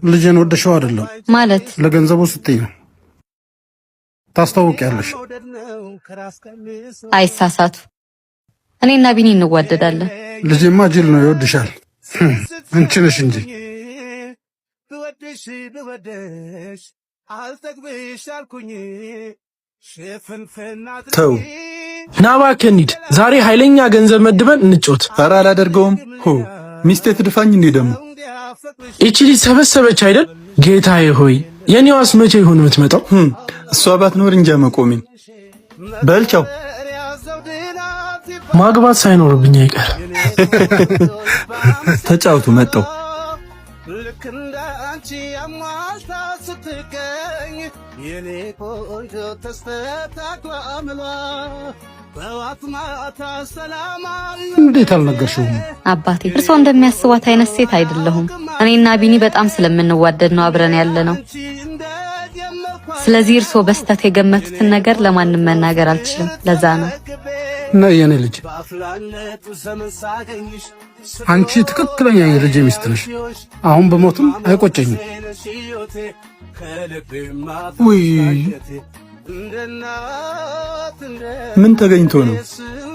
ልጄን ወደሽው አይደለም ማለት ለገንዘቡ ስትይ ነው። ታስታውቂያለሽ። አይሳሳቱ። እኔና ቢኒ እንዋደዳለን። ልጄማ ጅል ነው፣ ይወድሻል። አንቺ ነሽ እንጂ ተው ና እባክህ እንሂድ። ዛሬ ኃይለኛ ገንዘብ መድበን እንጮት። ኧረ አላደርገውም። ሚስቴ ትድፋኝ እንዴ ደግሞ። እቺ ልጅ ሰበሰበች አይደል? ጌታዬ ሆይ የኔዋስ መቼ ይሆን የምትመጣው? እሷ ባትኖር እንጃ መቆሜን። በልቻው ማግባት ሳይኖርብኝ አይቀር። ተጫውቱ መጣው። እንዴት አልነገርሽውም? አባቴ እርሶ እንደሚያስቧት አይነት ሴት አይደለሁም። እኔና ቢኒ በጣም ስለምንዋደድ ነው አብረን ያለ ነው። ስለዚህ እርሶ በስተት የገመቱትን ነገር ለማንም መናገር አልችልም። ለዛ ነው እና የኔ ልጅ አንቺ ትክክለኛ የልጄ ሚስት ነሽ። አሁን በሞትም አይቆጨኝም። ውይ ምን ተገኝቶ ነው?